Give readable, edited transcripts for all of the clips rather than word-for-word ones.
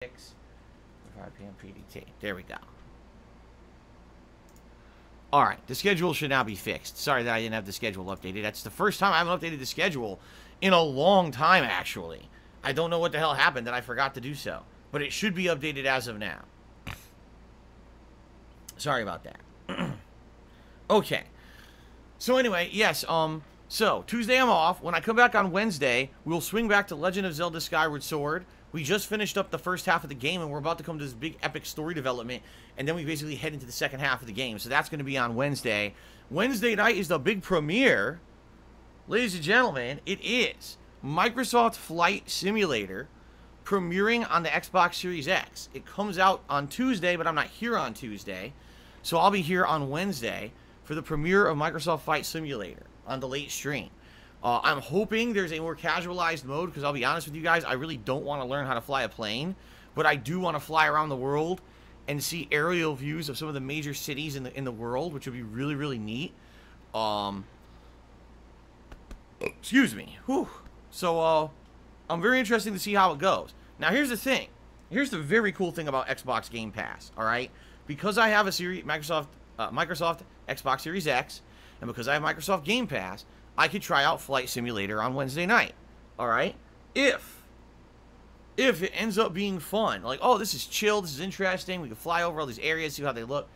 5 p.m. PDT. There we go. Alright, the schedule should now be fixed. Sorry that I didn't have the schedule updated. That's the first time I haven't updated the schedule in a long time, actually. I don't know what the hell happened that I forgot to do so. But it should be updated as of now. Sorry about that. Okay. So anyway, yes, so Tuesday I'm off. When I come back on Wednesday, we'll swing back to Legend of Zelda Skyward Sword. We just finished up the first half of the game, and we're about to come to this big epic story development, and then we basically head into the second half of the game. So that's going to be on Wednesday. Wednesday night is the big premiere. Ladies and gentlemen, it is Microsoft Flight Simulator premiering on the Xbox Series X. It comes out on Tuesday, but I'm not here on Tuesday. So I'll be here on Wednesday for the premiere of Microsoft Flight Simulator on the late stream. I'm hoping there's a more casualized mode, because I'll be honest with you guys, I really don't want to learn how to fly a plane, but I do want to fly around the world and see aerial views of some of the major cities in the world, which would be really, really neat. Excuse me. Whew. So, I'm very interested to see how it goes. Now, here's the thing. Here's the very cool thing about Xbox Game Pass, alright? Because I have a Microsoft Xbox Series X, and because I have Microsoft Game Pass, I could try out Flight Simulator on Wednesday night. Alright? If it ends up being fun, like, oh, this is chill, this is interesting, we can fly over all these areas, see how they look,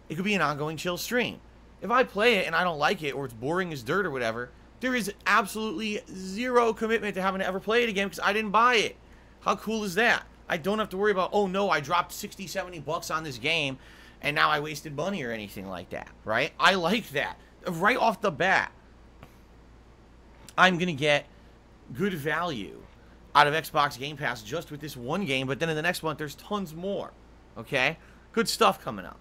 it could be an ongoing chill stream. If I play it and I don't like it, or it's boring as dirt or whatever, there is absolutely zero commitment to having to ever play it again, because I didn't buy it. How cool is that? I don't have to worry about, oh no, I dropped 60, 70 bucks on this game, and now I wasted money or anything like that, right? I like that. Right off the bat, I'm going to get good value out of Xbox Game Pass just with this one game, but then in the next month, there's tons more, okay? Good stuff coming up.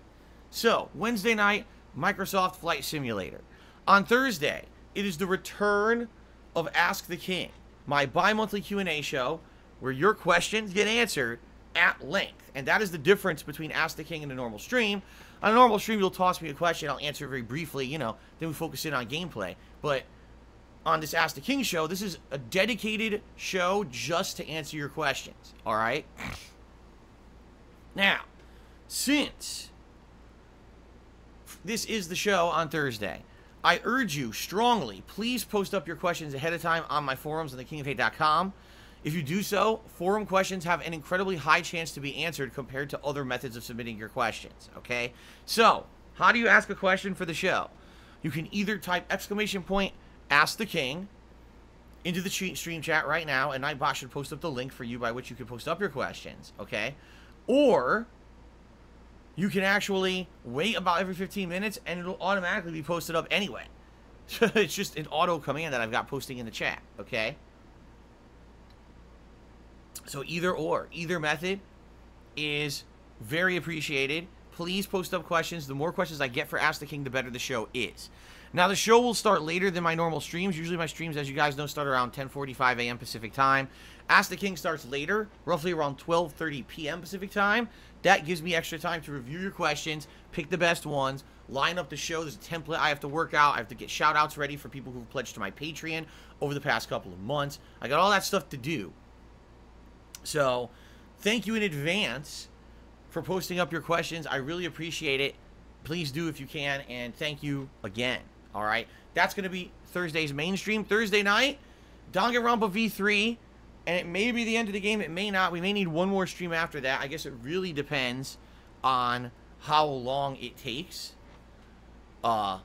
So, Wednesday night, Microsoft Flight Simulator. On Thursday, it is the return of Ask the King, my bi-monthly Q&A show where your questions get answered at length. And that is the difference between Ask the King and a normal stream. On a normal stream, you'll toss me a question, I'll answer it very briefly, you know, then we focus in on gameplay. But on this Ask the King show, this is a dedicated show just to answer your questions, alright? Now, since this is the show on Thursday, I urge you strongly, please post up your questions ahead of time on my forums on thekingofhate.com. If you do so, forum questions have an incredibly high chance to be answered compared to other methods of submitting your questions, okay? So, how do you ask a question for the show? You can either type !Ask the King into the stream chat right now, and Nightbot should post up the link for you by which you can post up your questions, okay? Or you can actually wait about every 15 minutes, and it'll automatically be posted up anyway. So it's just an auto command that I've got posting in the chat, okay? So either method is very appreciated. Please post up questions. The more questions I get for Ask the King, the better the show is. Now, the show will start later than my normal streams. Usually my streams, as you guys know, start around 10:45 a.m. Pacific time. Ask the King starts later, roughly around 12:30 p.m. Pacific time. That gives me extra time to review your questions, pick the best ones, line up the show. There's a template I have to work out. I have to get shout-outs ready for people who've pledged to my Patreon over the past couple of months. I got all that stuff to do. So, thank you in advance for posting up your questions. I really appreciate it. Please do if you can, and thank you again. Alright, that's going to be Thursday's main stream. Thursday night, Danganronpa V3, and it may be the end of the game, it may not. We may need one more stream after that. I guess it really depends on how long it takes to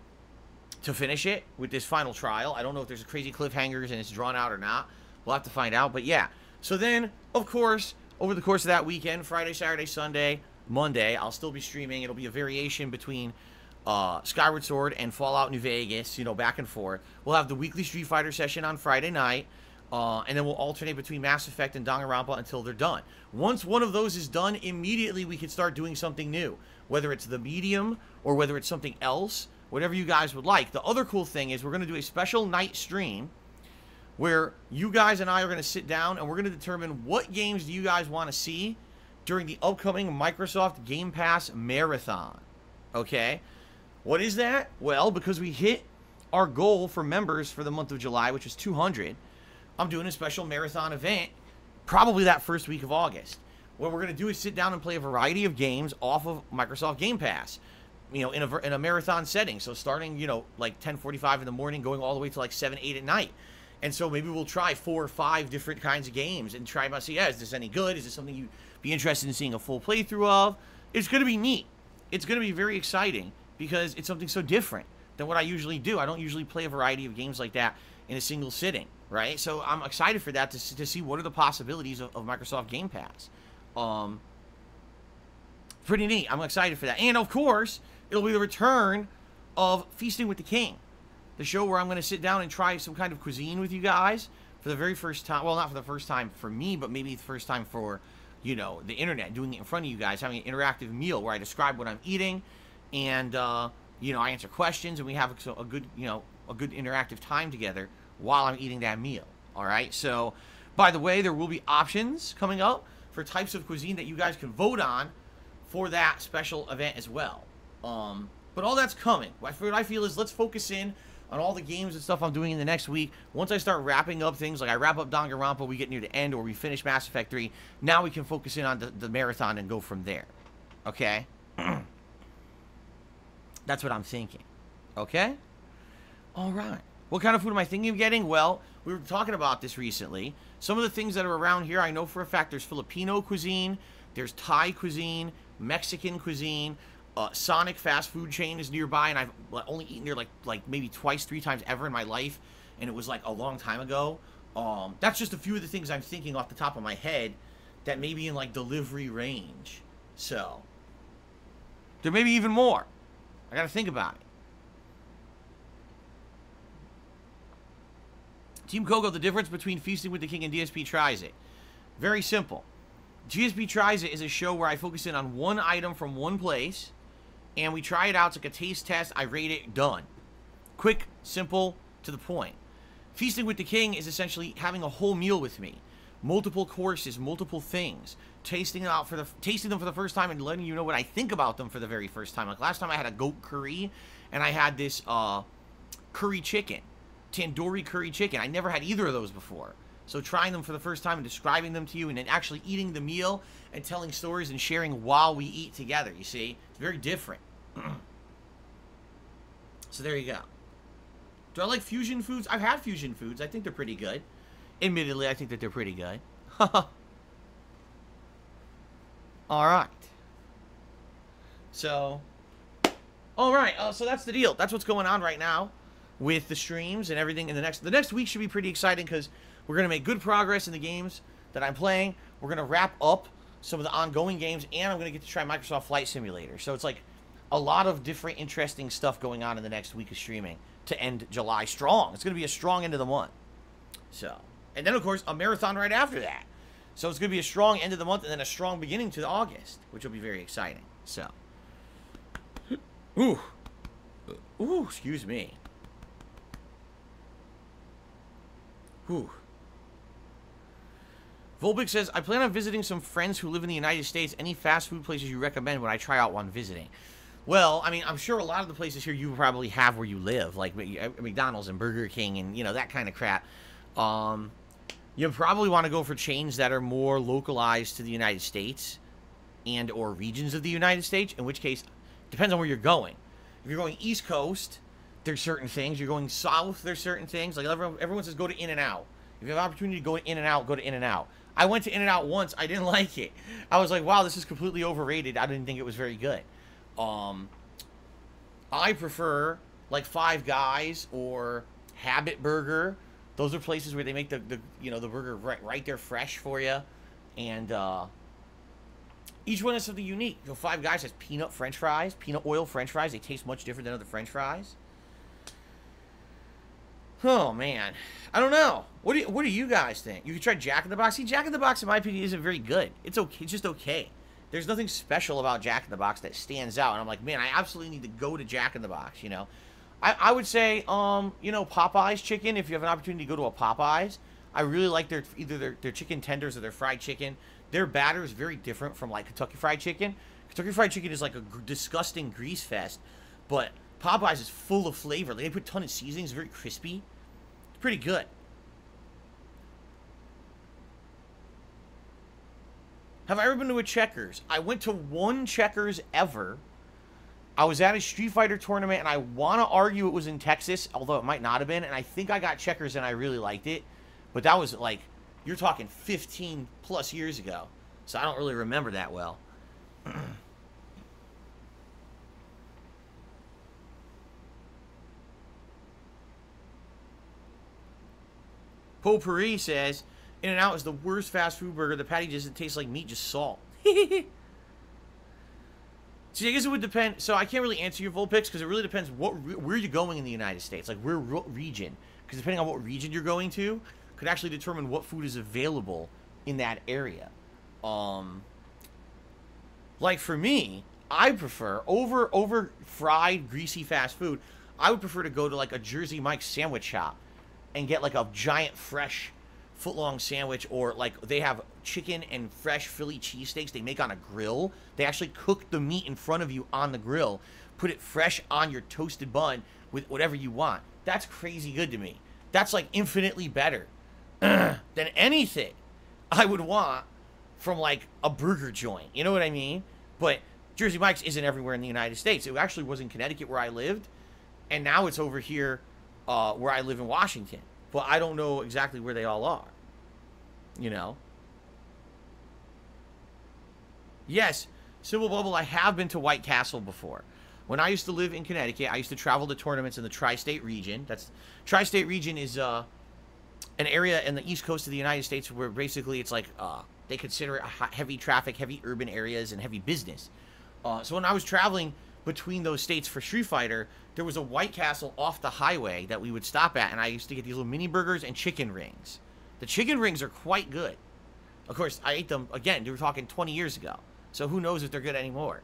finish it with this final trial. I don't know if there's crazy cliffhangers and it's drawn out or not. We'll have to find out, but yeah. So then, of course, over the course of that weekend, Friday, Saturday, Sunday, Monday, I'll still be streaming. It'll be a variation between Skyward Sword and Fallout New Vegas, you know, back and forth. We'll have the weekly Street Fighter session on Friday night, and then we'll alternate between Mass Effect and Danganronpa until they're done. Once one of those is done, immediately we can start doing something new, whether it's the medium or whether it's something else, whatever you guys would like. The other cool thing is we're going to do a special night stream where you guys and I are going to sit down and we're going to determine what games do you guys want to see during the upcoming Microsoft Game Pass Marathon. Okay? What is that? Well, because we hit our goal for members for the month of July, which is 200, I'm doing a special marathon event probably that first week of August, what we're going to do is sit down and play a variety of games off of Microsoft Game Pass, you know, in a marathon setting. So starting, you know, like 10:45 in the morning, going all the way to like 7, 8 at night. And so maybe we'll try 4 or 5 different kinds of games and try about see, yeah, is this any good? Is this something you'd be interested in seeing a full playthrough of? It's going to be neat. It's going to be very exciting because it's something so different than what I usually do. I don't usually play a variety of games like that in a single sitting, right? So I'm excited for that to see what are the possibilities of Microsoft Game Pass. Pretty neat. I'm excited for that. And of course, it'll be the return of Feasting with the King, the show where I'm going to sit down and try some kind of cuisine with you guys for the very first time. Well, not for the first time for me, but maybe the first time for, you know, the internet, doing it in front of you guys, having an interactive meal where I describe what I'm eating and, you know, I answer questions and we have a good, you know, a good interactive time together while I'm eating that meal. All right. So, by the way, there will be options coming up for types of cuisine that you guys can vote on for that special event as well. But all that's coming. What I feel is let's focus in on all the games and stuff I'm doing in the next week. Once I start wrapping up things, like I wrap up Danganronpa, we get near the end, or we finish Mass Effect 3, now we can focus in on the marathon and go from there. Okay? That's what I'm thinking. Okay? All right. What kind of food am I thinking of getting? Well, we were talking about this recently. Some of the things that are around here, I know for a fact there's Filipino cuisine, there's Thai cuisine, Mexican cuisine, Sonic fast food chain is nearby, and I've only eaten there like maybe twice, 3 times ever in my life, and it was like a long time ago. That's just a few of the things I'm thinking off the top of my head that may be in like delivery range. So there may be even more. I gotta think about it. Team Coco, the difference between Feasting with the King and DSP Tries It. Very simple. DSP Tries It is a show where I focus in on one item from one place, and we try it out. It's like a taste test. I rate it. Done. Quick, simple, to the point. Feasting with the King is essentially having a whole meal with me. Multiple courses, multiple things. Tasting them for the first time and letting you know what I think about them for the very first time. Like last time I had a goat curry, and I had this curry chicken. Tandoori curry chicken. I never had either of those before. So trying them for the first time and describing them to you and then actually eating the meal and telling stories and sharing while we eat together, you see? It's very different. So there you go. Do I like fusion foods? I've had fusion foods. I think they're pretty good. Admittedly, I think that they're pretty good. Alright. So, alright. So that's the deal. That's what's going on right now with the streams and everything. And the next week should be pretty exciting because we're going to make good progress in the games that I'm playing. We're going to wrap up some of the ongoing games, and I'm going to get to try Microsoft Flight Simulator. So it's like a lot of different interesting stuff going on in the next week of streaming to end July strong. It's going to be a strong end of the month. So, and then, of course, a marathon right after that. So it's going to be a strong end of the month and then a strong beginning to August, which will be very exciting. So, ooh, excuse me. Ooh. Volbic says, I plan on visiting some friends who live in the United States. Any fast food places you recommend when I try out one visiting? Well, I mean, I'm sure a lot of the places here you probably have where you live, like McDonald's and Burger King and, you know, that kind of crap. You probably want to go for chains that are more localized to the United States and or regions of the United States, in which case, depends on where you're going. If you're going East Coast, there's certain things. You're going south, there's certain things. Like everyone says, go to In-N-Out. If you have an opportunity to go to In-N-Out, go to In-N-Out. I went to In-N-Out once. I didn't like it. I was like, wow, this is completely overrated. I didn't think it was very good. I prefer like Five Guys or Habit Burger. Those are places where they make the burger right there fresh for you. And each one has something unique. You know, Five Guys has peanut French fries, peanut oil French fries. They taste much different than other French fries. Oh, man. I don't know. What do you guys think? You could try Jack in the Box. See, Jack in the Box, in my opinion, isn't very good. It's okay. It's just okay. There's nothing special about Jack in the Box that stands out. And I'm like, man, I absolutely need to go to Jack in the Box, you know. I would say, you know, Popeye's chicken, if you have an opportunity to go to a Popeye's. I really like either their chicken tenders or their fried chicken. Their batter is very different from, like, Kentucky Fried Chicken. Kentucky Fried Chicken is like a disgusting grease fest. But Popeye's is full of flavor. They put a ton of seasonings, very crispy. It's pretty good. Have I ever been to a Checkers? I went to one Checkers ever. I was at a Street Fighter tournament, and I want to argue it was in Texas, although it might not have been. And I think I got Checkers, and I really liked it. But that was like, you're talking 15 plus years ago. So I don't really remember that well. Potpourri says, In-N-Out is the worst fast food burger. The patty doesn't taste like meat, just salt. See, I guess it would depend. So I can't really answer your Vulpix because it really depends where you're going in the United States. Like, what region. Because depending on what region you're going to, could actually determine what food is available in that area. Like, for me, I prefer, over fried, greasy fast food, I would prefer to go to, like, a Jersey Mike's sandwich shop and get, like, a giant, fresh, foot-long sandwich, or, like, they have chicken and fresh Philly cheesesteaks they make on a grill. They actually cook the meat in front of you on the grill, put it fresh on your toasted bun with whatever you want. That's crazy good to me. That's, like, infinitely better than anything I would want from, like, a burger joint. You know what I mean? But Jersey Mike's isn't everywhere in the United States. It actually was in Connecticut where I lived, and now it's over here where I live in Washington. But I don't know exactly where they all are. You know? Yes, Civil Bubble, I have been to White Castle before. When I used to live in Connecticut, I used to travel to tournaments in the tri-state region. Tri-state region is an area in the east coast of the United States where basically it's like they consider it heavy traffic, heavy urban areas, and heavy business. So when I was traveling between those states for Street Fighter, there was a White Castle off the highway that we would stop at, and I used to get these little mini burgers and chicken rings. The chicken rings are quite good. Of course, I ate them, again, we were talking 20 years ago. So who knows if they're good anymore.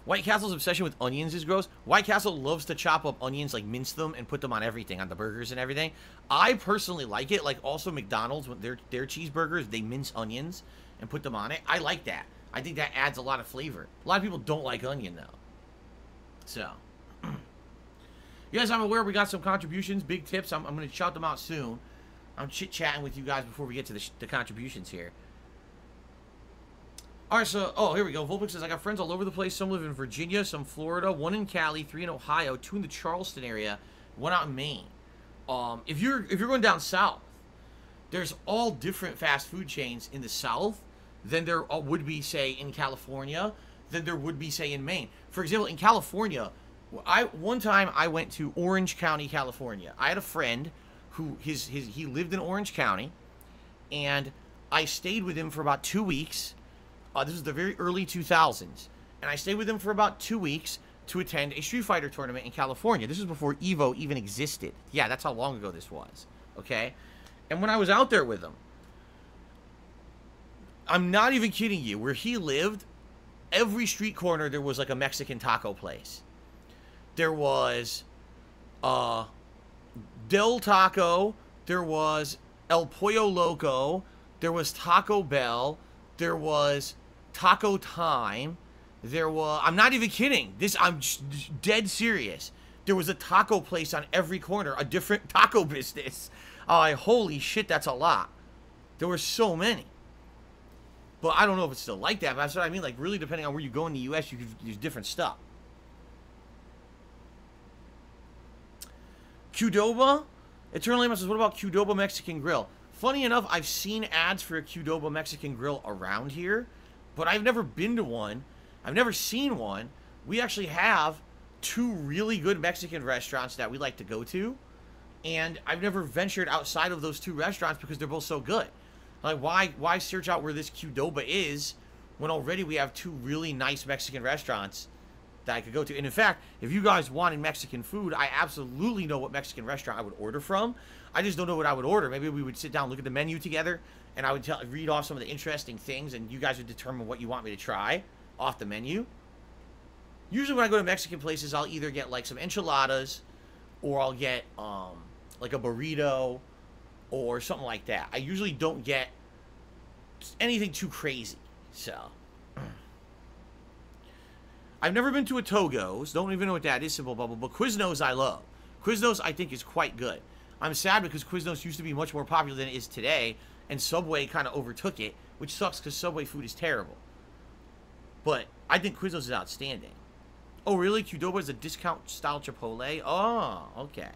White Castle's obsession with onions is gross. White Castle loves to chop up onions, like mince them, and put them on everything, on the burgers and everything. I personally like it. Like, also McDonald's, with their cheeseburgers, they mince onions and put them on it. I like that. I think that adds a lot of flavor. A lot of people don't like onion, though. So. Yes, I'm aware we got some contributions, big tips. I'm going to shout them out soon. I'm chit-chatting with you guys before we get to the contributions here. Alright, so, here we go. Volpix says, I got friends all over the place. Some live in Virginia, some Florida, 1 in Cali, 3 in Ohio, 2 in the Charleston area, 1 out in Maine. If you're going down south, there's all different fast food chains in the south than there would be, say, in California, than there would be, say, in Maine. For example, in California, one time I went to Orange County, California. I had a friend who, he lived in Orange County, and I stayed with him for about 2 weeks. This was the very early 2000s. And I stayed with him for about 2 weeks to attend a Street Fighter tournament in California. This was before EVO even existed. Yeah, that's how long ago this was. Okay? And when I was out there with him, I'm not even kidding you, where he lived, every street corner there was like a Mexican taco place. There was Del Taco, there was El Pollo Loco, there was Taco Bell, there was Taco Time, there was, I'm not even kidding, I'm dead serious. There was a taco place on every corner, a different taco business. Holy shit, that's a lot. There were so many. But I don't know if it's still like that, but that's what I mean. Like, really, depending on where you go in the U.S., you could use different stuff. Qdoba? Eternal Amos says, what about Qdoba Mexican Grill? Funny enough, I've seen ads for a Qdoba Mexican Grill around here, but I've never been to one. I've never seen one. We actually have 2 really good Mexican restaurants that we like to go to, and I've never ventured outside of those 2 restaurants because they're both so good. Like, why search out where this Qdoba is when already we have 2 really nice Mexican restaurants that I could go to? And in fact, if you guys wanted Mexican food, I absolutely know what Mexican restaurant I would order from. I just don't know what I would order. Maybe we would sit down, look at the menu together, and I would read off some of the interesting things, and you guys would determine what you want me to try off the menu. Usually when I go to Mexican places, I'll either get, like, some enchiladas, or I'll get, like, a burrito, or something like that. I usually don't get anything too crazy, so. I've never been to a Togo's. Don't even know what that is, Simple Bubble. But Quiznos I love. Quiznos I think is quite good. I'm sad because Quiznos used to be much more popular than it is today, and Subway kind of overtook it, which sucks because Subway food is terrible. But I think Quiznos is outstanding. Oh, really? Qdoba is a discount-style Chipotle? Oh, okay.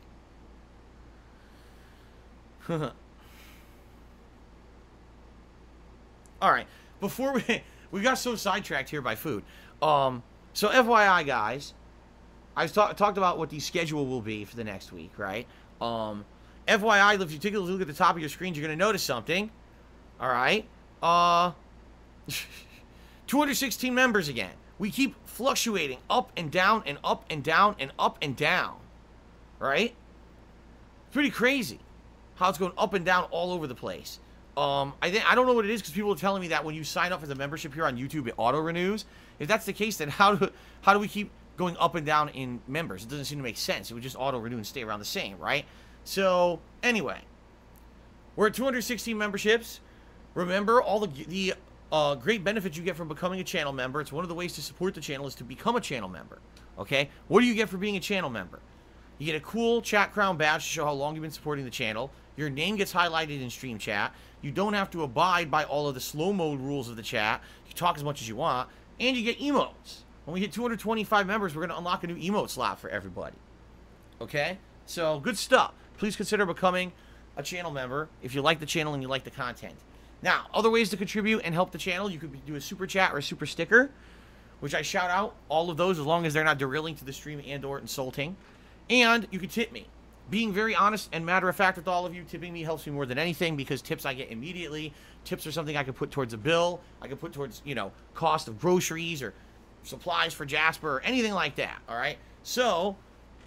All right. Before we got so sidetracked here by food. So FYI, guys, I've talked about what the schedule will be for the next week, right? FYI, if you take a look at the top of your screen, you're going to notice something. All right. 216 members again. We keep fluctuating up and down and up and down and up and down. Right? It's pretty crazy how it's going up and down all over the place. I don't know what it is because people are telling me that when you sign up for the membership here on YouTube, it auto-renews. If that's the case, then how do we keep going up and down in members? It doesn't seem to make sense. It would just auto-renew and stay around the same, right? So, anyway. We're at 216 memberships. Remember, all the great benefits you get from becoming a channel member. It's one of the ways to support the channel is to become a channel member. Okay? What do you get for being a channel member? You get a cool chat crown badge to show how long you've been supporting the channel. Your name gets highlighted in stream chat. You don't have to abide by all of the slow mode rules of the chat. You talk as much as you want. And you get emotes. When we hit 225 members, we're going to unlock a new emote slot for everybody. Okay? So, good stuff. Please consider becoming a channel member if you like the channel and you like the content. Now, other ways to contribute and help the channel, you could do a super chat or a super sticker, which I shout out all of those as long as they're not derailing to the stream and or insulting. And you can tip me. Being very honest and matter-of-fact with all of you, tipping me helps me more than anything because tips I get immediately. Tips are something I can put towards a bill. I can put towards, you know, cost of groceries or supplies for Jasper or anything like that, all right? So,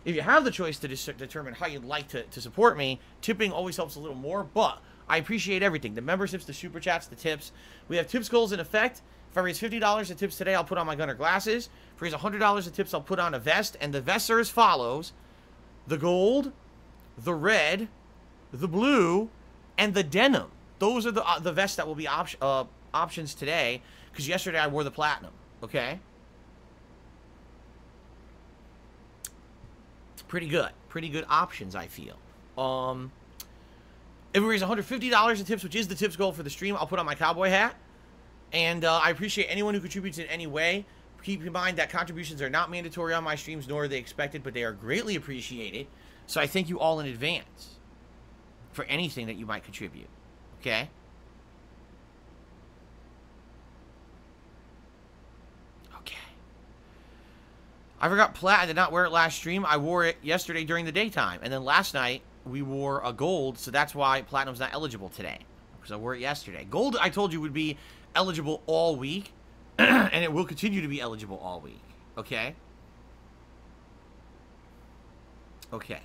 if you have the choice to determine how you'd like to support me, tipping always helps a little more, but I appreciate everything. The memberships, the super chats, the tips. We have tips goals in effect. If I raise $50 in tips today, I'll put on my Gunner glasses. If I raise $100 in tips, I'll put on a vest, and the vests are as follows. The gold, the red, the blue, and the denim. Those are the vests that will be options today, because yesterday I wore the platinum, okay? Pretty good. Pretty good options, I feel. If we raise $150 in tips, which is the tips goal for the stream, I'll put on my cowboy hat. And I appreciate anyone who contributes in any way. Keep in mind that contributions are not mandatory on my streams, nor are they expected, but they are greatly appreciated. So I thank you all in advance for anything that you might contribute. Okay? Okay. I forgot I did not wear it last stream. I wore it yesterday during the daytime. And then last night, we wore a gold, so that's why platinum's not eligible today. Because I wore it yesterday. Gold, I told you, would be eligible all week. And it will continue to be eligible all week. Okay? Okay.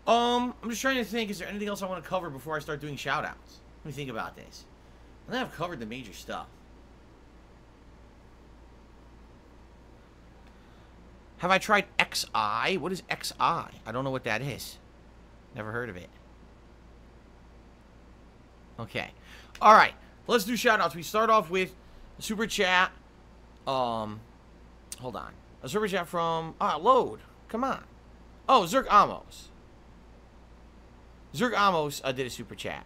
I'm just trying to think, is there anything else I want to cover before I start doing shout-outs? Let me think about this. I think I've covered the major stuff. Have I tried XI? What is XI? I don't know what that is. Never heard of it. Okay. All right. Let's do shout-outs. We start off with a super chat. Hold on. A super chat from... load. Come on. Oh, Zerk Amos. Zerk Amos did a super chat.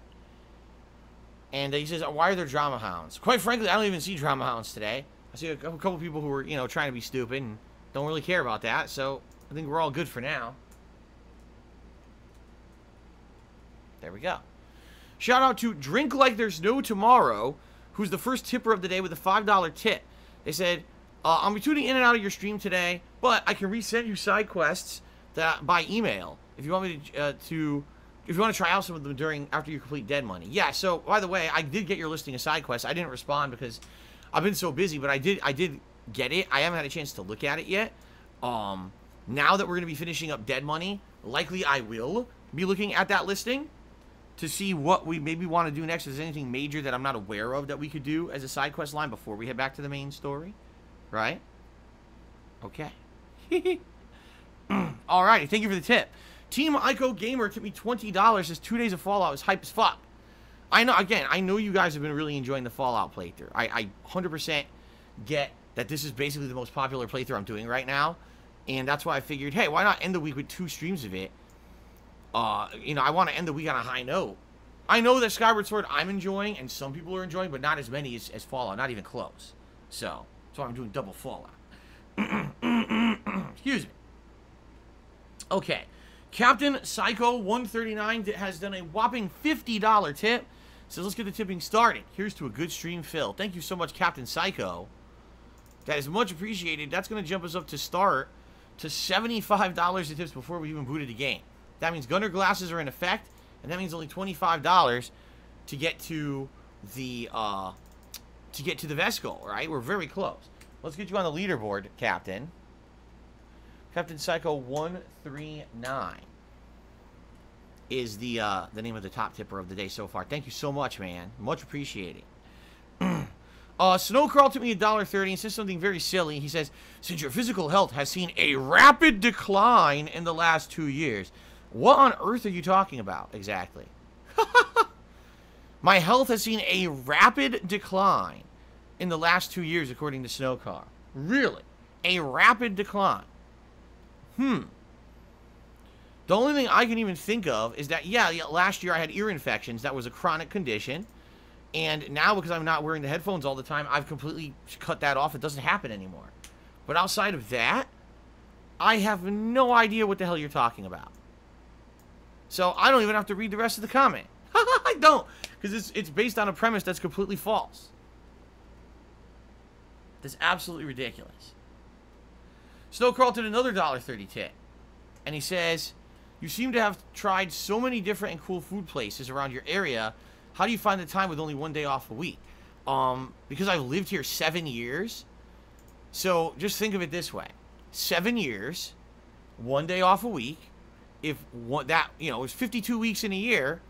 And he says, why are there drama hounds? Quite frankly, I don't even see drama hounds today. I see a couple people who are, you know, trying to be stupid and don't really care about that. So, I think we're all good for now. There we go. Shout out to Drink Like There's No Tomorrow, who's the first tipper of the day with a $5 tip. They said, I'll be tuning in and out of your stream today, but I can resend you side quests by email if you want me if you want to try out some of them after you complete Dead Money. Yeah, so, by the way, I did get your listing of side quests. I didn't respond because I've been so busy, but I did get it. I haven't had a chance to look at it yet. Now that we're going to be finishing up Dead Money, likely I will be looking at that listing to see what we maybe want to do next. If there's anything major that I'm not aware of that we could do as a side quest line before we head back to the main story. Right? Okay. Alrighty, thank you for the tip. Team Ico Gamer took me $20. His 2 days of Fallout is hype as fuck. I know, again, I know you guys have been really enjoying the Fallout playthrough. I 100% get that this is basically the most popular playthrough I'm doing right now. And that's why I figured, hey, why not end the week with 2 streams of it? You know, I want to end the week on a high note. I know that Skyward Sword I'm enjoying, and some people are enjoying, but not as many as Fallout, not even close. So, that's why I'm doing double Fallout. Excuse me. Okay. Captain Psycho 139 has done a whopping $50 tip. Says, let's get the tipping started. Here's to a good stream, Phil. Thank you so much, Captain Psycho. That is much appreciated. That's going to jump us up to start to $75 in tips before we even booted the game. That means gunner glasses are in effect, and that means only $25 to get to the vest goal, right? We're very close. Let's get you on the leaderboard, Captain. Captain Psycho 139 is the name of the top tipper of the day so far. Thank you so much, man. Much appreciated. Snowcrawl took me $1.30 and says something very silly. He says, since your physical health has seen a rapid decline in the last 2 years, what on earth are you talking about exactly? My health has seen a rapid decline in the last 2 years, according to Snowcar. Really? A rapid decline. The only thing I can even think of is that, yeah, last year I had ear infections. That was a chronic condition. And now, because I'm not wearing the headphones all the time, I've completely cut that off. It doesn't happen anymore. But outside of that, I have no idea what the hell you're talking about. So I don't even have to read the rest of the comment. I don't. Because it's based on a premise that's completely false. That's absolutely ridiculous. Snowcrawl did another $1.30 tip. And he says, you seem to have tried so many different and cool food places around your area. How do you find the time with only 1 day off a week? Because I've lived here 7 years. So just think of it this way. 7 years, 1 day off a week. If that, you know, it's 52 weeks in a year.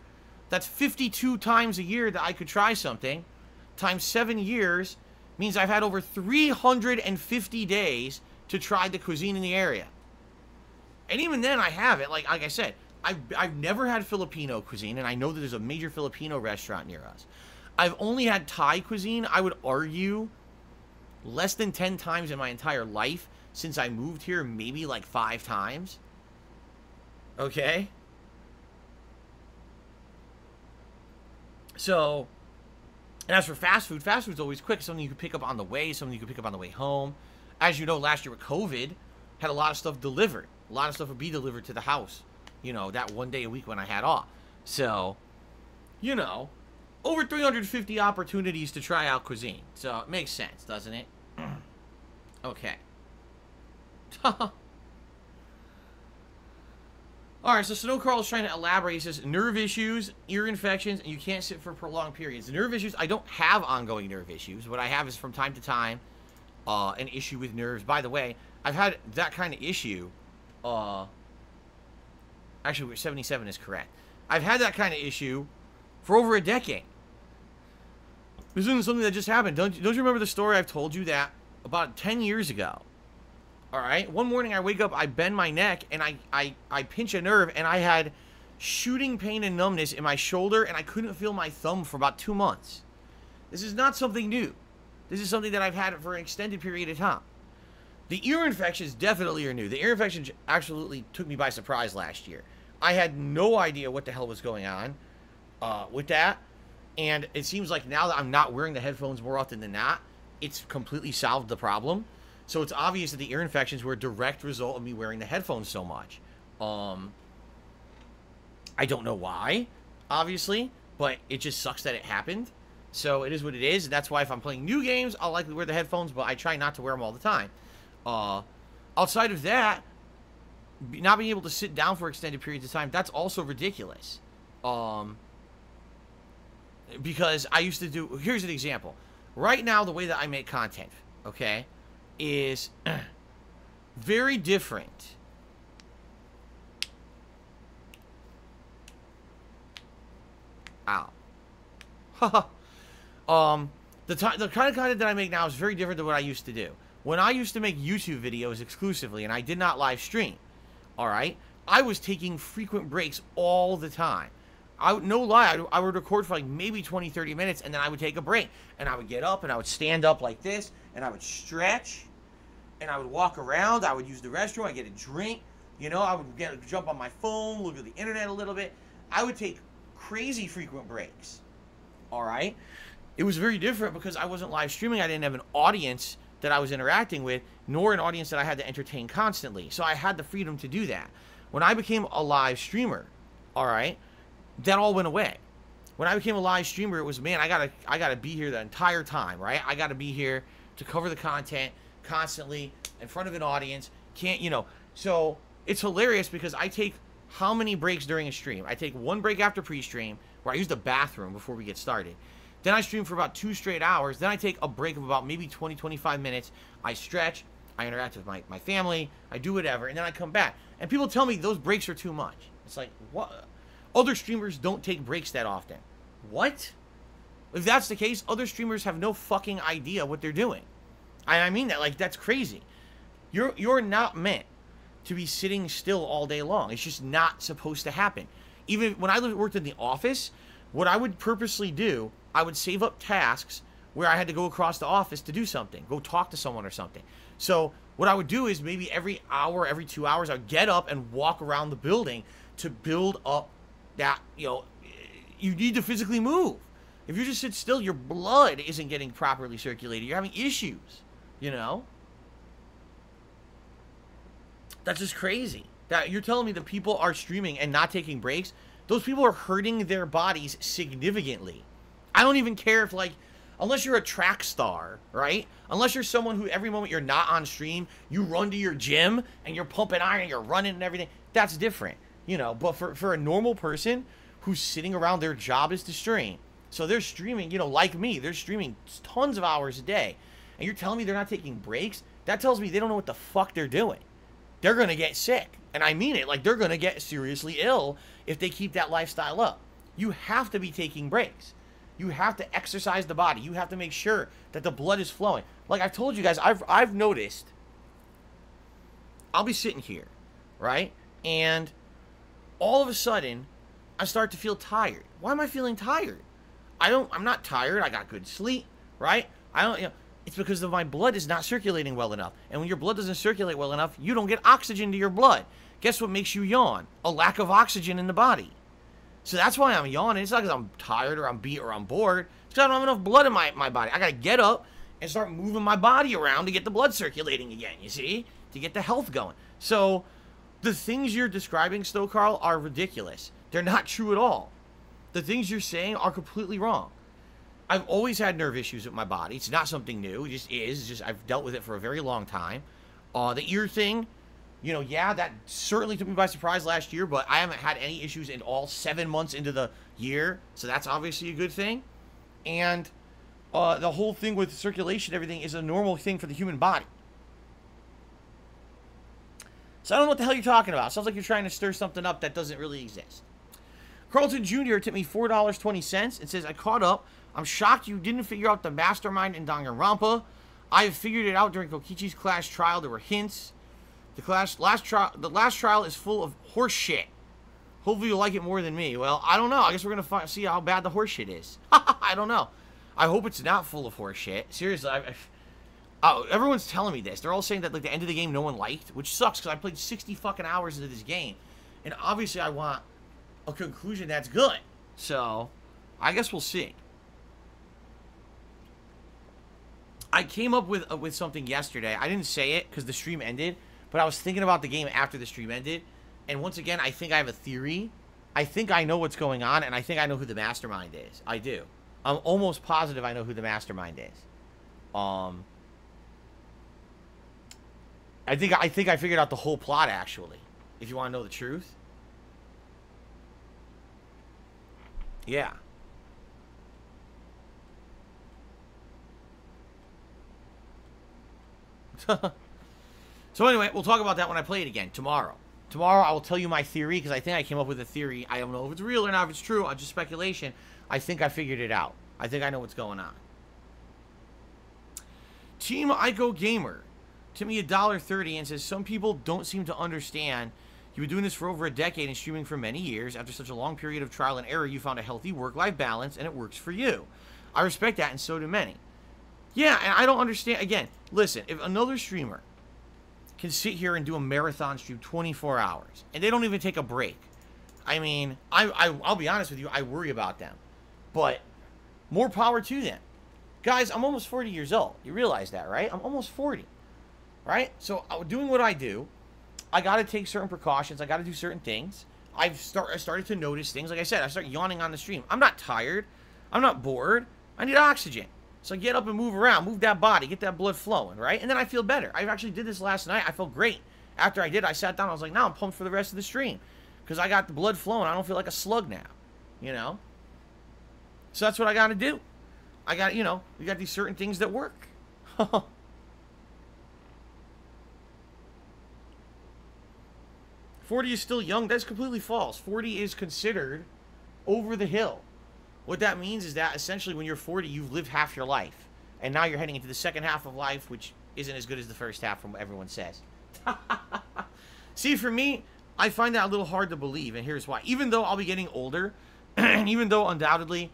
That's 52 times a year that I could try something. Times 7 years means I've had over 350 days to try the cuisine in the area. And even then I haven't. Like I said, I've never had Filipino cuisine, and I know that there's a major Filipino restaurant near us. I've only had Thai cuisine, I would argue, less than 10 times in my entire life since I moved here, maybe like 5 times. Okay? So, and as for fast food's always quick. Something you can pick up on the way, something you can pick up on the way home. As you know, last year with COVID, had a lot of stuff delivered. A lot of stuff would be delivered to the house, you know, that 1 day a week when I had off. So, you know, over 350 opportunities to try out cuisine. So, it makes sense, doesn't it? Okay. Alright, so Snowcrawl is trying to elaborate. He says, nerve issues, ear infections, and you can't sit for prolonged periods. Nerve issues, I don't have ongoing nerve issues. What I have is from time to time, an issue with nerves. By the way, I've had that kind of issue, actually, 77 is correct. I've had that kind of issue for over a decade. This isn't something that just happened. Don't you remember the story I've told you that about 10 years ago? Alright, one morning I wake up, I bend my neck, and I pinch a nerve, and I had shooting pain and numbness in my shoulder, and I couldn't feel my thumb for about 2 months. This is not something new. This is something that I've had for an extended period of time. The ear infections definitely are new. The ear infection absolutely took me by surprise last year. I had no idea what the hell was going on with that, and it seems like now that I'm not wearing the headphones more often than not, it's completely solved the problem. So it's obvious that the ear infections were a direct result of me wearing the headphones so much. I don't know why, obviously, but it just sucks that it happened. So it is what it is. That's why if I'm playing new games, I'll likely wear the headphones, but I try not to wear them all the time. Outside of that, not being able to sit down for extended periods of time, that's also ridiculous. Because I used to do... Here's an example. Right now, the way that I make content, okay, is very different. Ow. The kind of content that I make now is very different than what I used to do. When I used to make YouTube videos exclusively, and I did not live stream, alright, I was taking frequent breaks all the time. no lie, I would record for like maybe 20, 30 minutes, and then I would take a break. And I would get up, and I would stand up like this, and I would stretch, and I would walk around. I would use the restroom. I'd get a drink. You know, I would jump on my phone, look at the internet a little bit. I would take crazy frequent breaks. All right? It was very different because I wasn't live streaming. I didn't have an audience that I was interacting with, nor an audience that I had to entertain constantly. So I had the freedom to do that. When I became a live streamer, all right, that all went away. When I became a live streamer, it was, man, I gotta be here the entire time, right? I gotta be here to cover the content constantly in front of an audience. Can't, you know, so it's hilarious because I take how many breaks during a stream? I take one break after pre-stream where I use the bathroom before we get started. Then I stream for about 2 straight hours. Then I take a break of about maybe 20, 25 minutes. I stretch. I interact with my family. I do whatever. And then I come back. And people tell me those breaks are too much. It's like, what? Other streamers don't take breaks that often. What? If that's the case, other streamers have no fucking idea what they're doing. I mean that. Like, that's crazy. You're not meant to be sitting still all day long. It's just not supposed to happen. Even when I worked in the office, what I would purposely do, I would save up tasks where I had to go across the office to do something, go talk to someone or something. So what I would do is maybe every hour, every 2 hours, I would get up and walk around the building to build up that, you know, you need to physically move. If you just sit still, your blood isn't getting properly circulated. You're having issues, you know? That's just crazy. That you're telling me that people are streaming and not taking breaks? Those people are hurting their bodies significantly. I don't even care if, like, unless you're a track star, right? Unless you're someone who every moment you're not on stream, you run to your gym and you're pumping iron and you're running and everything. That's different, you know. But for a normal person who's sitting around, their job is to stream. So they're streaming, you know, like me. They're streaming tons of hours a day. And you're telling me they're not taking breaks? That tells me they don't know what the fuck they're doing. They're going to get sick. And I mean it. Like, they're going to get seriously ill if they keep that lifestyle up. You have to be taking breaks. You have to exercise the body. You have to make sure that the blood is flowing. Like I've told you guys, I've noticed, I'll be sitting here, right? And all of a sudden, I start to feel tired. Why am I feeling tired? I'm not tired. I got good sleep, right? It's because of my blood is not circulating well enough. And when your blood doesn't circulate well enough, you don't get oxygen to your blood. Guess what makes you yawn? A lack of oxygen in the body. So that's why I'm yawning. It's not because I'm tired or I'm beat or I'm bored. It's because I don't have enough blood in my body. I got to get up and start moving my body around to get the blood circulating again, you see? To get the health going. So the things you're describing, Stowe Carl, are ridiculous. They're not true at all. The things you're saying are completely wrong. I've always had nerve issues with my body. It's not something new. It just is. It's just I've dealt with it for a very long time. The ear thing, you know, yeah, that certainly took me by surprise last year, but I haven't had any issues in all 7 months into the year, so that's obviously a good thing. And the whole thing with circulation, everything is a normal thing for the human body. So I don't know what the hell you're talking about. Sounds like you're trying to stir something up that doesn't really exist. Carlton Jr. tipped me $4.20 and says, I caught up. I'm shocked you didn't figure out the mastermind in Danganronpa. I have figured it out during Kokichi's class trial. There were hints. The last trial is full of horse shit. Hopefully you'll like it more than me. Well, I don't know. I guess we're going to see how bad the horse shit is. I don't know. I hope it's not full of horse shit. Seriously, everyone's telling me this. They're all saying that, like, the end of the game no one liked, which sucks because I played 60 fucking hours into this game. And obviously I want a conclusion that's good. So, I guess we'll see. I came up with something yesterday. I didn't say it because the stream ended, but I was thinking about the game after the stream ended. And once again, I think I have a theory. I think I know what's going on, and I think I know who the mastermind is. I do. I'm almost positive I know who the mastermind is. I think I figured out the whole plot, actually. If you want to know the truth. Yeah. So anyway, we'll talk about that when I play it again tomorrow. Tomorrow I will tell you my theory because I think I came up with a theory. I don't know if it's real or not, if it's true. Just speculation. I think I figured it out. I think I know what's going on. Team Ico Gamer to me $1.30 and says some people don't seem to understand You've been doing this for over a decade and streaming for many years. After such a long period of trial and error, you found a healthy work-life balance, and it works for you. I respect that, and so do many. Yeah, and I don't understand. Again, listen, if another streamer can sit here and do a marathon stream 24 hours, and they don't even take a break, I mean, I'll be honest with you, I worry about them. But more power to them. Guys, I'm almost 40 years old. You realize that, right? I'm almost 40, right? So doing what I do, I got to take certain precautions. I got to do certain things. I started to notice things. Like I said, I start yawning on the stream. I'm not tired. I'm not bored. I need oxygen. So get up and move around. Move that body. Get that blood flowing, right? And then I feel better. I actually did this last night. I felt great. After I did, I sat down. I was like, now I'm pumped for the rest of the stream. Because I got the blood flowing. I don't feel like a slug now. You know? So that's what I got to do. I got, you know, we got these certain things that work. 40 is still young. That's completely false. 40 is considered over the hill. What that means is that essentially when you're 40, you've lived half your life. And now you're heading into the second half of life, which isn't as good as the first half from what everyone says. See, for me, I find that a little hard to believe, and here's why. Even though I'll be getting older, and even though undoubtedly,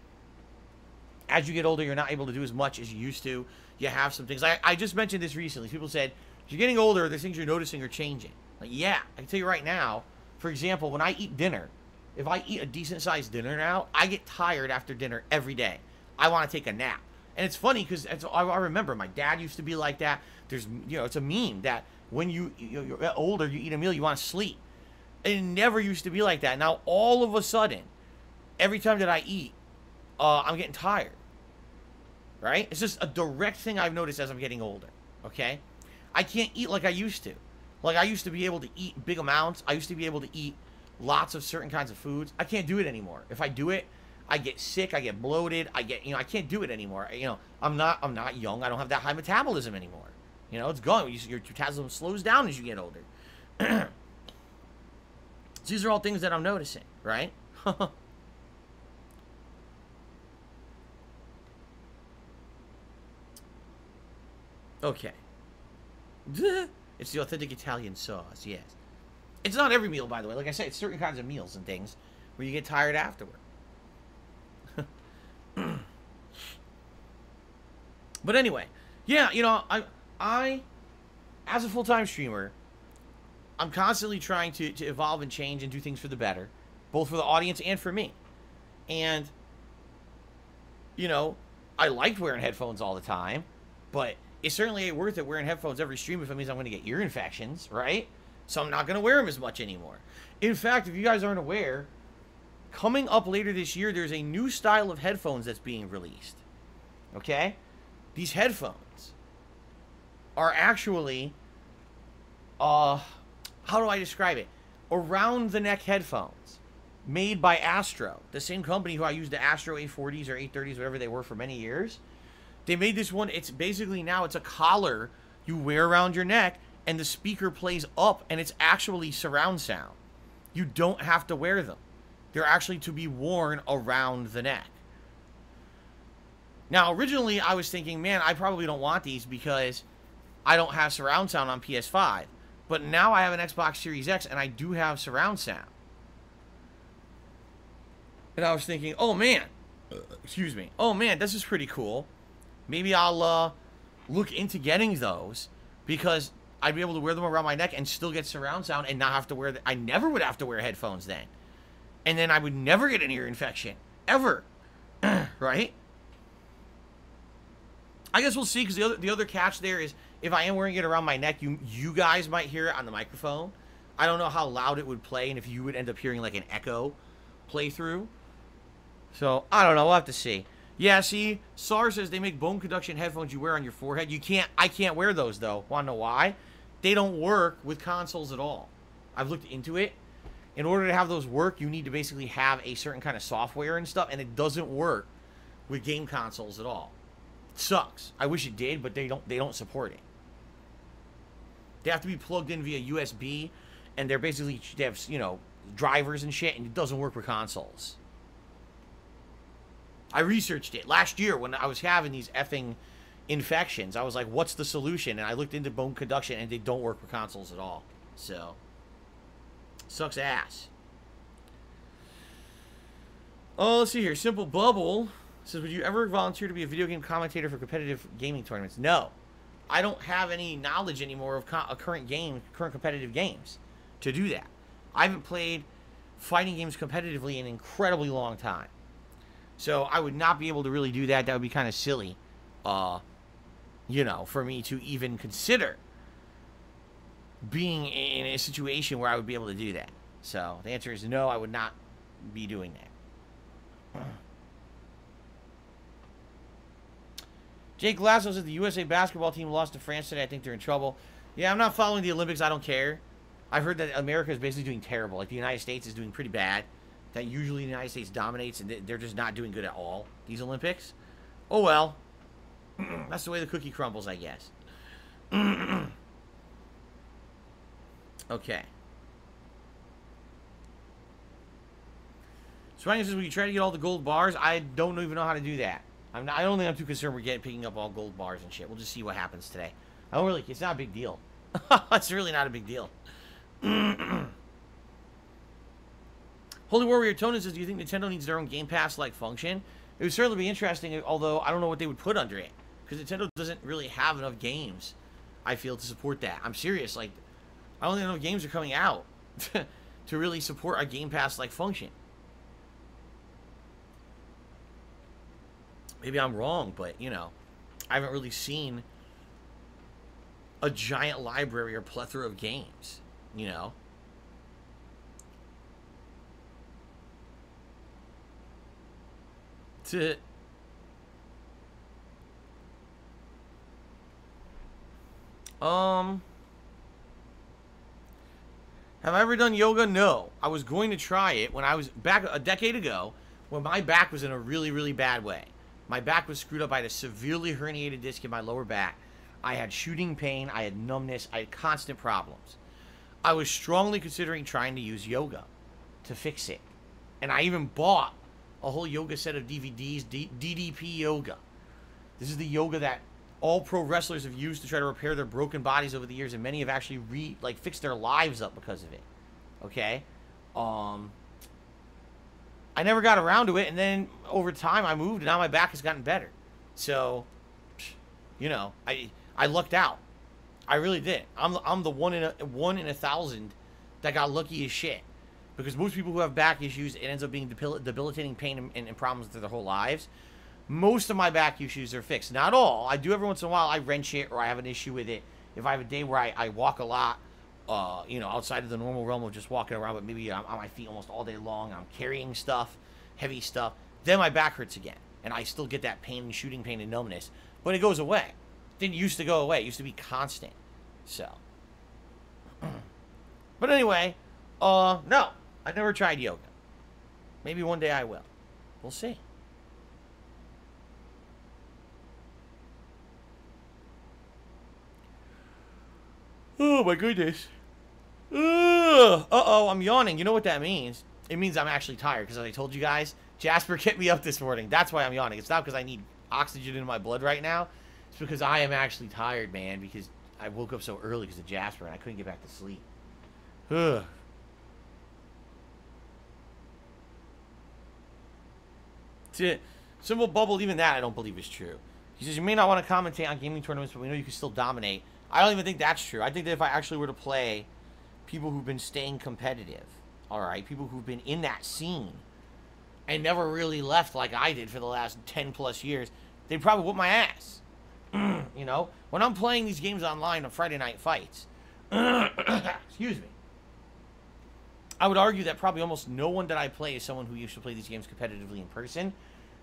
as you get older, you're not able to do as much as you used to. You have some things. I just mentioned this recently. People said, if you're getting older, there's things you're noticing are changing. Like, yeah, I can tell you right now, for example, when I eat dinner, if I eat a decent-sized dinner now, I get tired after dinner every day. I want to take a nap. And it's funny because I remember my dad used to be like that. There's, you know, it's a meme that when you're older, you eat a meal, you want to sleep. It never used to be like that. Now, all of a sudden, every time that I eat, I'm getting tired. Right? It's just a direct thing I've noticed as I'm getting older. Okay? I can't eat like I used to. Like, I used to be able to eat big amounts. I used to be able to eat lots of certain kinds of foods. I can't do it anymore. If I do it, I get sick. I get bloated. I can't do it anymore. You know, I'm not young. I don't have that high metabolism anymore. You know, it's gone. Your metabolism slows down as you get older. So these are all things that I'm noticing, right? Okay. It's the authentic Italian sauce, yes. It's not every meal, by the way. Like I said, it's certain kinds of meals and things where you get tired afterward. But anyway, yeah, you know, I as a full-time streamer, I'm constantly trying to evolve and change and do things for the better, both for the audience and for me. And, you know, I liked wearing headphones all the time, but it certainly ain't worth it wearing headphones every stream if it means I'm going to get ear infections, right? So I'm not going to wear them as much anymore. In fact, if you guys aren't aware, coming up later this year, there's a new style of headphones that's being released. Okay? These headphones are actually, how do I describe it? Around the neck headphones made by Astro, the same company who I used the Astro A40s or A30s, whatever they were, for many years. They made this one. It's basically now it's a collar you wear around your neck, and the speaker plays up, and it's actually surround sound. You don't have to wear them. They're actually to be worn around the neck. Now, originally, I was thinking, man, I probably don't want these because I don't have surround sound on PS5. But now I have an Xbox Series X, and I do have surround sound. And I was thinking, oh, man. Excuse me. Oh, man, this is pretty cool. Maybe I'll look into getting those because I'd be able to wear them around my neck and still get surround sound and not have to wear... I never would have to wear headphones then. And then I would never get an ear infection. Ever. Right? I guess we'll see, because the other catch there is if I am wearing it around my neck, you guys might hear it on the microphone. I don't know how loud it would play and if you would end up hearing like an echo playthrough. So, I don't know. We'll have to see. Yeah, see, SAR says they make bone conduction headphones you wear on your forehead. I can't wear those, though. Want to know why? They don't work with consoles at all. I've looked into it. In order to have those work, you need to basically have a certain kind of software and stuff, and it doesn't work with game consoles at all. It sucks. I wish it did, but they don't support it. They have to be plugged in via USB, and they have, you know, drivers and shit, and it doesn't work with consoles. I researched it last year when I was having these effing infections. I was like, what's the solution? And I looked into bone conduction, and they don't work with consoles at all. So, Sucks ass. Oh, let's see here. Simple Bubble says, would you ever volunteer to be a video game commentator for competitive gaming tournaments? No. I don't have any knowledge anymore of current competitive games to do that. I haven't played fighting games competitively in an incredibly long time. So I would not be able to really do that. That would be kind of silly, you know, for me to even consider being in a situation where I would be able to do that. So the answer is no, I would not be doing that. Jake Lasso said the USA basketball team lost to France today. I think they're in trouble. Yeah, I'm not following the Olympics. I don't care. I've heard that America is basically doing terrible. Like, the United States is doing pretty bad. That usually the United States dominates, and they're just not doing good at all, these Olympics. Oh, well. That's the way the cookie crumbles, I guess. Okay. Swagger says, will you try to get all the gold bars? I don't even know how to do that. I don't think I'm too concerned with picking up all gold bars and shit. We'll just see what happens today. I don't really, it's not a big deal. It's really not a big deal. Holy Warrior Tonin says, do you think Nintendo needs their own Game Pass-like function? It would certainly be interesting, although I don't know what they would put under it. Because Nintendo doesn't really have enough games, I feel, to support that. I'm serious. Like, I don't think enough games are coming out to really support a Game Pass-like function. Maybe I'm wrong, but, you know, I haven't really seen a giant library or plethora of games, you know? Have I ever done yoga? No. I was going to try it when I was back a decade ago when my back was in a really, really bad way. My back was screwed up. I had a severely herniated disc in my lower back. I had shooting pain. I had numbness. I had constant problems. I was strongly considering trying to use yoga to fix it. And I even bought a whole yoga set of DVDs, DDP Yoga. This is the yoga that all pro wrestlers have used to try to repair their broken bodies over the years, and many have actually fixed their lives up because of it. Okay? I never got around to it, and then over time I moved, and now my back has gotten better. So, you know, I lucked out. I really did. I'm the one in a 1,000 that got lucky as shit. Because most people who have back issues, it ends up being debilitating pain and problems through their whole lives. Most of my back issues are fixed. Not all. I do every once in a while. I wrench it or I have an issue with it. If I have a day where I walk a lot, you know, outside of the normal realm of just walking around, but maybe I'm on my feet almost all day long, I'm carrying stuff, heavy stuff, then my back hurts again. And I still get that pain, shooting pain and numbness. But it goes away. It didn't used to go away. It used to be constant. So. But anyway, no. I've never tried yoga. Maybe one day I will. We'll see. Oh, my goodness. Uh-oh, I'm yawning. You know what that means? It means I'm actually tired, because as I told you guys, Jasper kept me up this morning. That's why I'm yawning. It's not because I need oxygen in my blood right now. It's because I am actually tired, man, because I woke up so early because of Jasper, and I couldn't get back to sleep. Ugh. Simple Bubble, even that I don't believe is true. He says, you may not want to commentate on gaming tournaments, but we know you can still dominate. I don't even think that's true. I think that if I actually were to play people who've been staying competitive, alright, people who've been in that scene and never really left like I did for the last 10 plus years, they'd probably whoop my ass. You know? When I'm playing these games online on Friday Night Fights, excuse me, I would argue that probably almost no one that I play is someone who used to play these games competitively in person.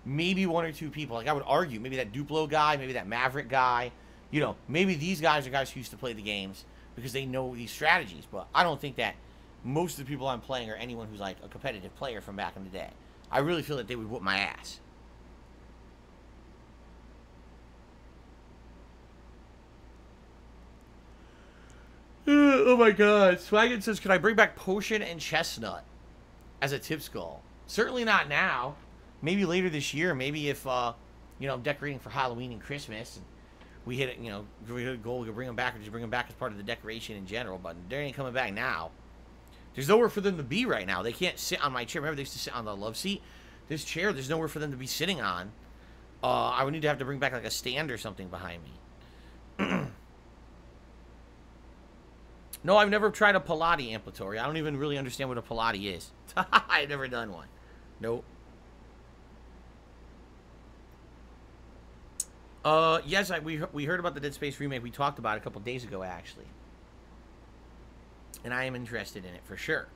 Maybe one or two people. Like, I would argue, maybe that Duplo guy, maybe that Maverick guy. You know, maybe these guys are guys who used to play the games because they know these strategies. But I don't think that most of the people I'm playing are anyone who's, like, a competitive player from back in the day. I really feel that they would whoop my ass. Oh my god. Swaggin says, could I bring back Potion and Chestnut as a tip skull? Certainly not now. Maybe later this year. Maybe if, you know, I'm decorating for Halloween and Christmas. And we hit it, you know, we hit a goal, we can bring them back or just bring them back as part of the decoration in general. But they ain't coming back now. There's nowhere for them to be right now. They can't sit on my chair. Remember, they used to sit on the love seat? This chair, there's nowhere for them to be sitting on. I would need to have to bring back like a stand or something behind me. No, I've never tried a Pilates ambulatory. I don't even really understand what a Pilates is. I've never done one. Nope. Yes, we heard about the Dead Space remake. We talked about it a couple days ago, actually. And I am interested in it, for sure.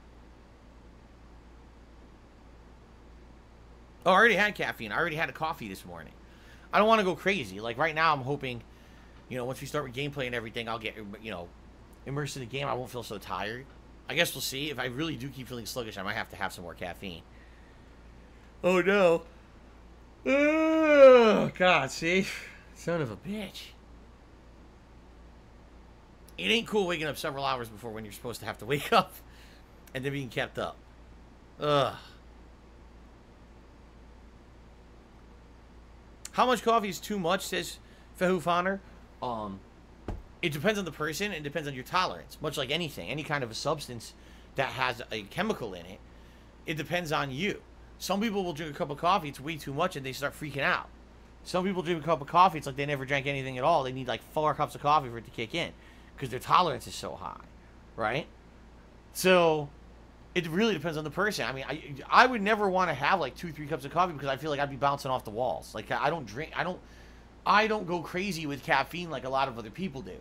Oh, I already had caffeine. I already had a coffee this morning. I don't want to go crazy. Like, right now, I'm hoping, you know, once we start with gameplay and everything, I'll get, you know, immersed in the game. I won't feel so tired. I guess we'll see. If I really do keep feeling sluggish, I might have to have some more caffeine. Oh, no. Oh, God, see? Son of a bitch. It ain't cool waking up several hours before when you're supposed to have to wake up and then being kept up. Ugh. How much coffee is too much, says Fehu Faner? It depends on the person. It depends on your tolerance. Much like anything. Any kind of a substance that has a chemical in it. It depends on you. Some people will drink a cup of coffee. It's way too much and they start freaking out. Some people drink a cup of coffee. It's like they never drank anything at all. They need like 4 cups of coffee for it to kick in. Because their tolerance is so high. Right? So, it really depends on the person. I mean, I would never want to have like 2-3 cups of coffee because I feel like I'd be bouncing off the walls. Like, I don't go crazy with caffeine like a lot of other people do.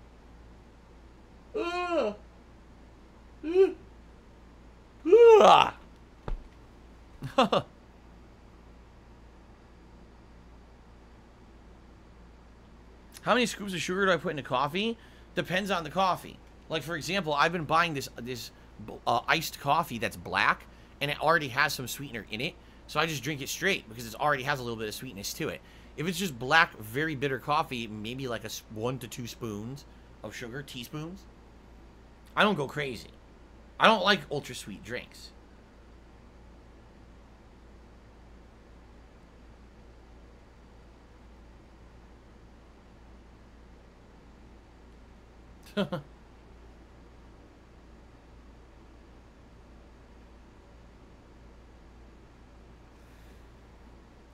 How many scoops of sugar do I put into coffee? Depends on the coffee. Like, for example, I've been buying this iced coffee that's black, and it already has some sweetener in it. So I just drink it straight because it already has a little bit of sweetness to it. If it's just black, very bitter coffee, maybe like 1 to 2 spoons of sugar, teaspoons. I don't go crazy. I don't like ultra sweet drinks.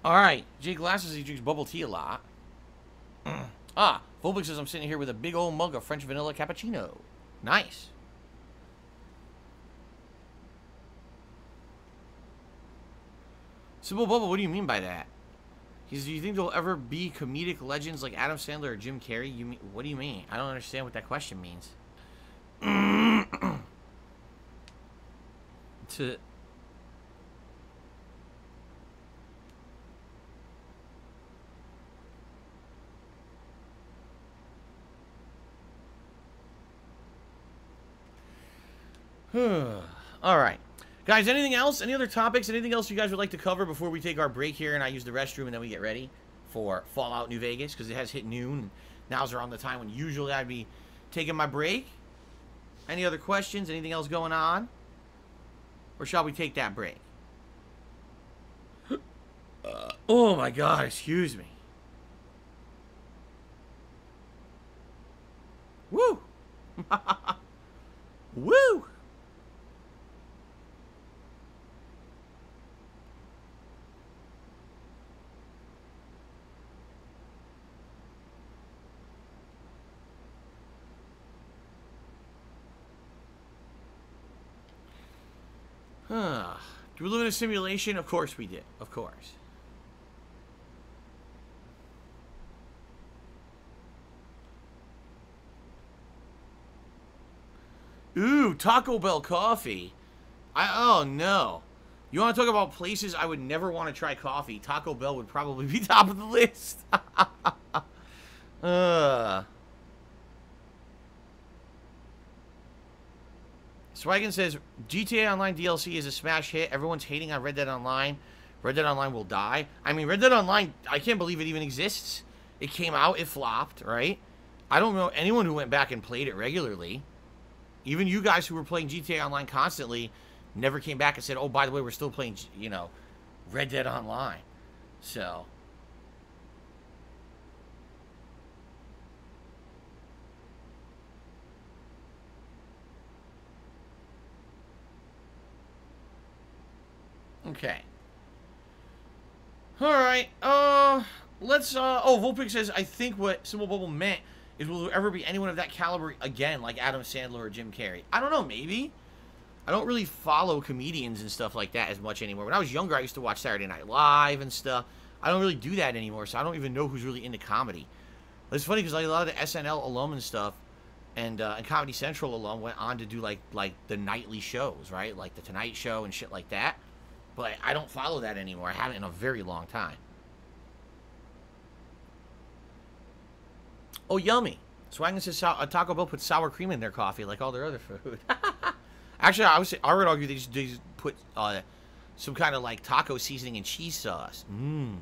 Alright, Jay Glass says he drinks bubble tea a lot. Volvic says I'm sitting here with a big old mug of French vanilla cappuccino. Nice. Simple Bubble, what do you mean by that? He says, do you think there'll ever be comedic legends like Adam Sandler or Jim Carrey? What do you mean? I don't understand what that question means. Alright. Guys, anything else? Any other topics? Anything else you guys would like to cover before we take our break here and I use the restroom and then we get ready for Fallout New Vegas? Because it has hit noon. And now's around the time when usually I'd be taking my break. Any other questions? Anything else going on? Or shall we take that break? Oh my God, excuse me. Woo! Woo! Do we live in a simulation? Of course we did. Of course. Ooh, Taco Bell coffee. Oh no. You want to talk about places I would never want to try coffee? Taco Bell would probably be top of the list. Swaggin says, GTA Online DLC is a smash hit. Everyone's hating on Red Dead Online. Red Dead Online will die. I mean, Red Dead Online, I can't believe it even exists. It came out, it flopped, right? I don't know anyone who went back and played it regularly. Even you guys who were playing GTA Online constantly never came back and said, oh, by the way, we're still playing, you know, Red Dead Online. So... Okay. Alright, let's, Volpic says, I think what Simple Bubble meant is, will there ever be anyone of that caliber again, like Adam Sandler or Jim Carrey? I don't know, maybe. I don't really follow comedians and stuff like that as much anymore. When I was younger, I used to watch Saturday Night Live and stuff. I don't really do that anymore, so I don't even know who's really into comedy. It's funny, because like, a lot of the SNL alum and stuff, and Comedy Central alum went on to do, like the nightly shows, right? Like The Tonight Show and shit like that. But I don't follow that anymore. I haven't in a very long time. Oh, yummy. Swaggin says Taco Bell put sour cream in their coffee like all their other food. Actually, I would argue they just put some kind of like taco seasoning and cheese sauce. Mmm.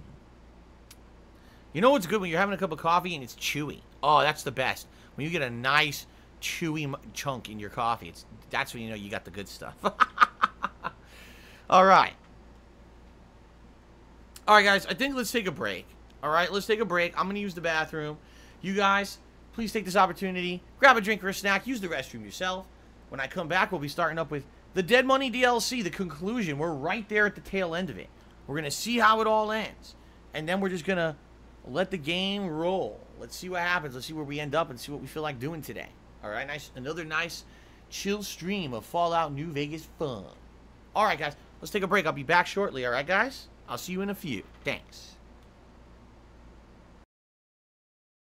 You know what's good? When you're having a cup of coffee and it's chewy. Oh, that's the best. When you get a nice chewy chunk in your coffee, that's when you know you got the good stuff. All right. All right, guys, I think let's take a break. All right, let's take a break. I'm going to use the bathroom. You guys, please take this opportunity. Grab a drink or a snack. Use the restroom yourself. When I come back, we'll be starting up with the Dead Money DLC, the conclusion. We're right there at the tail end of it. We're going to see how it all ends. And then we're just going to let the game roll. Let's see what happens. Let's see where we end up and see what we feel like doing today. All right, another nice, chill stream of Fallout New Vegas fun. All right, guys, let's take a break. I'll be back shortly. All right, guys? I'll see you in a few. Thanks.